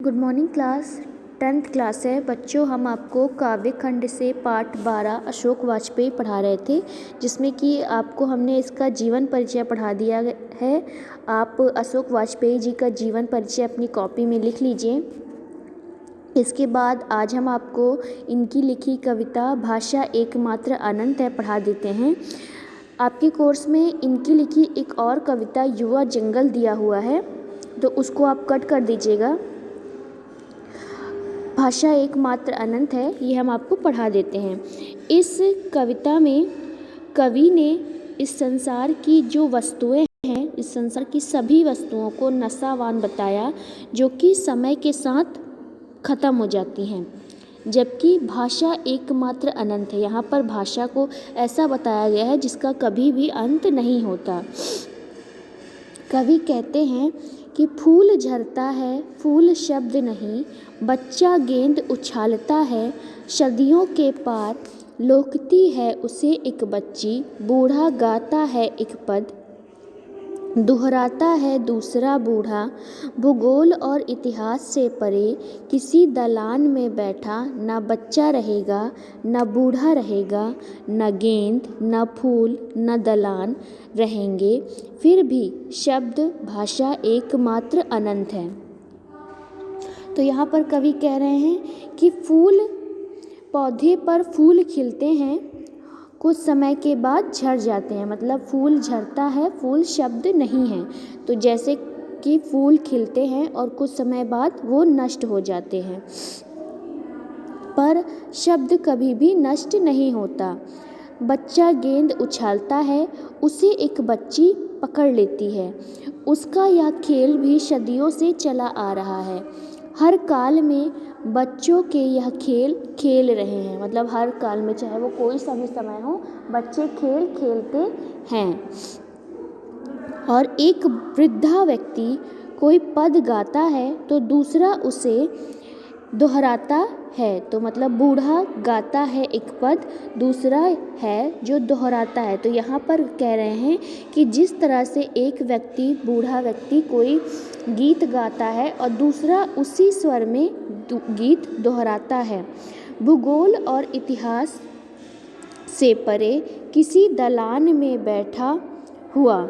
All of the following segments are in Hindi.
Good morning class. 10th class है बच्चों। हम आपको काव्य खंड से पाठ 12 अशोक वाजपेयी पढ़ा रहे थे, जिसमें कि आपको हमने इसका जीवन परिचय पढ़ा दिया है। आप अशोक वाजपेयी जी का जीवन परिचय अपनी कॉपी में लिख लीजिए। इसके बाद आज हम आपको इनकी लिखी कविता भाषा एकमात्र अनंत है पढ़ा देते हैं। आपके कोर्स में इनकी लिखी एक और कविता युवा जंगल दिया हुआ है, तो उसको आप कट कर दीजिएगा। भाषा एकमात्र अनंत है, ये हम आपको पढ़ा देते हैं। इस कविता में कवि ने इस संसार की जो वस्तुएं हैं, इस संसार की सभी वस्तुओं को नशावान बताया, जो कि समय के साथ ख़त्म हो जाती हैं, जबकि भाषा एकमात्र अनंत है। यहाँ पर भाषा को ऐसा बताया गया है जिसका कभी भी अंत नहीं होता। कवि कहते हैं कि फूल झरता है, फूल शब्द नहीं, बच्चा गेंद उछालता है, सदियों के पार लोकती है उसे एक बच्ची, बूढ़ा गाता है एक पद, दोहराता है दूसरा बूढ़ा, भूगोल और इतिहास से परे किसी दलान में बैठा, न बच्चा रहेगा न बूढ़ा रहेगा, न गेंद न फूल न दलान रहेंगे, फिर भी शब्द भाषा एकमात्र अनंत है। तो यहाँ पर कवि कह रहे हैं कि फूल, पौधे पर फूल खिलते हैं, कुछ समय के बाद झड़ जाते हैं। मतलब फूल झड़ता है, फूल शब्द नहीं है। तो जैसे कि फूल खिलते हैं और कुछ समय बाद वो नष्ट हो जाते हैं, पर शब्द कभी भी नष्ट नहीं होता। बच्चा गेंद उछालता है, उसे एक बच्ची पकड़ लेती है। उसका यह खेल भी सदियों से चला आ रहा है। हर काल में बच्चों के यह खेल खेल रहे हैं। मतलब हर काल में, चाहे वो कोई सा भी समय हो, बच्चे खेल खेलते हैं। और एक वृद्धा व्यक्ति कोई पद गाता है तो दूसरा उसे दोहराता है। तो मतलब बूढ़ा गाता है एक पद, दूसरा है जो दोहराता है। तो यहाँ पर कह रहे हैं कि जिस तरह से एक व्यक्ति, बूढ़ा व्यक्ति कोई गीत गाता है और दूसरा उसी स्वर में गीत दोहराता है। भूगोल और इतिहास से परे किसी दलान में बैठा हुआ,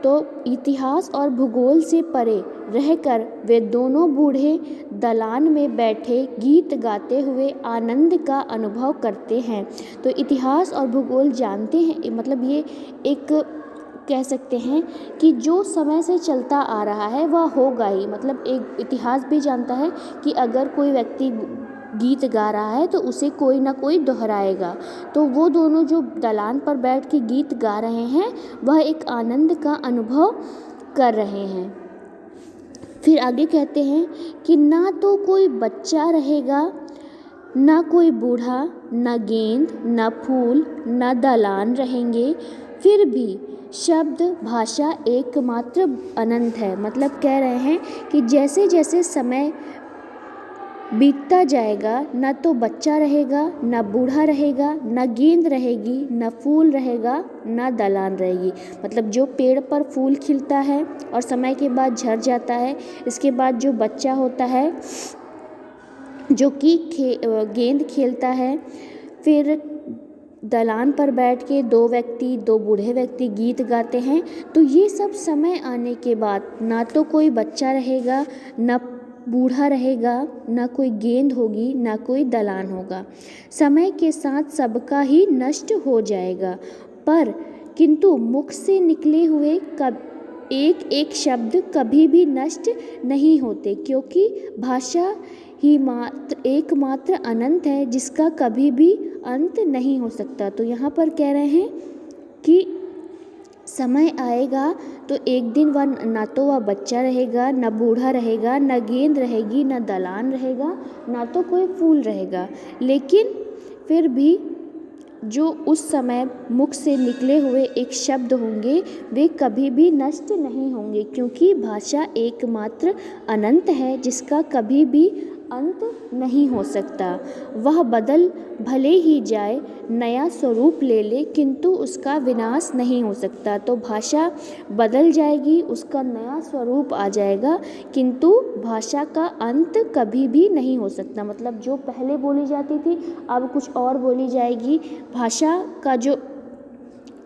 तो इतिहास और भूगोल से परे रहकर वे दोनों बूढ़े दलान में बैठे गीत गाते हुए आनंद का अनुभव करते हैं। तो इतिहास और भूगोल जानते हैं, मतलब ये एक कह सकते हैं कि जो समय से चलता आ रहा है वह होगा ही। मतलब एक इतिहास भी जानता है कि अगर कोई व्यक्ति गीत गा रहा है तो उसे कोई ना कोई दोहराएगा। तो वो दोनों जो दलान पर बैठ के गीत गा रहे हैं, वह एक आनंद का अनुभव कर रहे हैं। फिर आगे कहते हैं कि ना तो कोई बच्चा रहेगा, ना कोई बूढ़ा, न गेंद न फूल न दलान रहेंगे, फिर भी शब्द भाषा एकमात्र अनंत है। मतलब कह रहे हैं कि जैसे जैसे समय बीतता जाएगा, न तो बच्चा रहेगा, न बूढ़ा रहेगा, न गेंद रहेगी, न फूल रहेगा, न दलान रहेगी। मतलब जो पेड़ पर फूल खिलता है और समय के बाद झड़ जाता है, इसके बाद जो बच्चा होता है जो कि गेंद खेलता है, फिर दलान पर बैठ के दो बूढ़े व्यक्ति गीत गाते हैं। तो ये सब समय आने के बाद ना तो कोई बच्चा रहेगा, न बूढ़ा रहेगा, न कोई गेंद होगी, न कोई दलान होगा। समय के साथ सबका ही नष्ट हो जाएगा, पर किंतु मुख से निकले हुए एक एक शब्द कभी भी नष्ट नहीं होते, क्योंकि भाषा ही एकमात्र अनंत है, जिसका कभी भी अंत नहीं हो सकता। तो यहाँ पर कह रहे हैं कि समय आएगा तो एक दिन वह ना तो वह बच्चा रहेगा, न बूढ़ा रहेगा, न गेंद रहेगी, न दलान रहेगा, ना तो कोई फूल रहेगा, लेकिन फिर भी जो उस समय मुख से निकले हुए एक शब्द होंगे वे कभी भी नष्ट नहीं होंगे, क्योंकि भाषा एकमात्र अनंत है, जिसका कभी भी अंत नहीं हो सकता। वह बदल भले ही जाए, नया स्वरूप ले ले, किंतु उसका विनाश नहीं हो सकता। तो भाषा बदल जाएगी, उसका नया स्वरूप आ जाएगा, किंतु भाषा का अंत कभी भी नहीं हो सकता। मतलब जो पहले बोली जाती थी अब कुछ और बोली जाएगी। भाषा का जो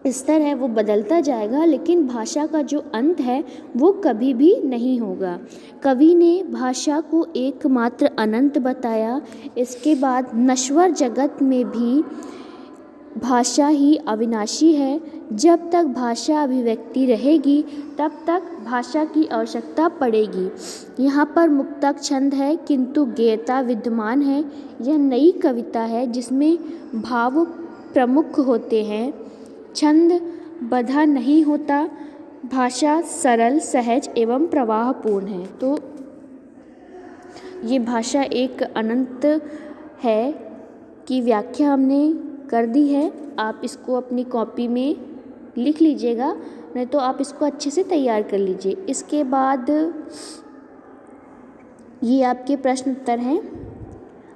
स्तर है वो बदलता जाएगा, लेकिन भाषा का जो अंत है वो कभी भी नहीं होगा। कवि ने भाषा को एकमात्र अनंत बताया। इसके बाद नश्वर जगत में भी भाषा ही अविनाशी है। जब तक भाषा अभिव्यक्ति रहेगी तब तक भाषा की आवश्यकता पड़ेगी। यहाँ पर मुक्तक छंद है, किंतु गेयता विद्यमान है। यह नई कविता है जिसमें भाव प्रमुख होते हैं, छंद बधा नहीं होता, भाषा सरल, सहज एवं प्रवाहपूर्ण है। तो ये भाषा एक अनंत है की व्याख्या हमने कर दी है। आप इसको अपनी कॉपी में लिख लीजिएगा, नहीं तो आप इसको अच्छे से तैयार कर लीजिए। इसके बाद ये आपके प्रश्न उत्तर हैं,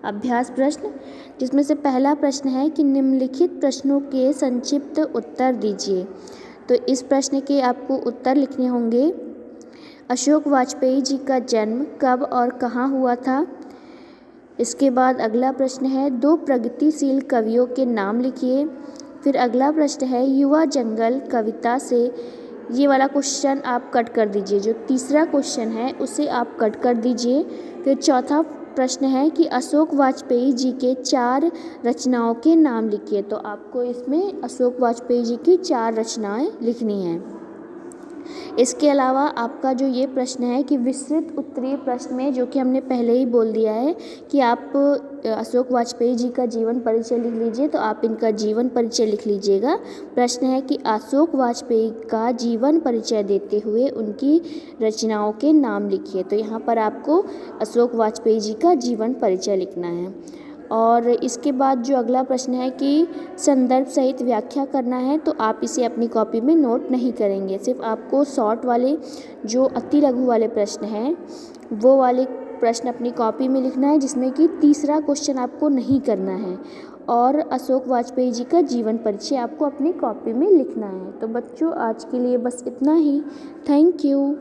अभ्यास प्रश्न, जिसमें से पहला प्रश्न है कि निम्नलिखित प्रश्नों के संक्षिप्त उत्तर दीजिए। तो इस प्रश्न के आपको उत्तर लिखने होंगे। अशोक वाजपेयी जी का जन्म कब और कहाँ हुआ था? इसके बाद अगला प्रश्न है, दो प्रगतिशील कवियों के नाम लिखिए। फिर अगला प्रश्न है, युवा जंगल कविता से, ये वाला क्वेश्चन आप कट कर दीजिए, जो तीसरा क्वेश्चन है उसे आप कट कर दीजिए। फिर चौथा प्रश्न है कि अशोक वाजपेयी जी के 4 रचनाओं के नाम लिखिए। तो आपको इसमें अशोक वाजपेयी जी की 4 रचनाएं लिखनी हैं। इसके अलावा आपका जो ये प्रश्न है कि विस्तृत उत्तरीय प्रश्न में, जो कि हमने पहले ही बोल दिया है कि आप अशोक वाजपेयी जी का जीवन परिचय लिख लीजिए, तो आप इनका जीवन परिचय लिख लीजिएगा। प्रश्न है कि अशोक वाजपेयी का जीवन परिचय देते हुए उनकी रचनाओं के नाम लिखिए। तो यहाँ पर आपको अशोक वाजपेयी जी का जीवन परिचय लिखना है। और इसके बाद जो अगला प्रश्न है कि संदर्भ सहित व्याख्या करना है, तो आप इसे अपनी कॉपी में नोट नहीं करेंगे। सिर्फ आपको शॉर्ट वाले जो अति लघु वाले प्रश्न हैं वो वाले प्रश्न अपनी कॉपी में लिखना है, जिसमें कि तीसरा क्वेश्चन आपको नहीं करना है। और अशोक वाजपेयी जी का जीवन परिचय आपको अपनी कॉपी में लिखना है। तो बच्चों आज के लिए बस इतना ही। Thank you.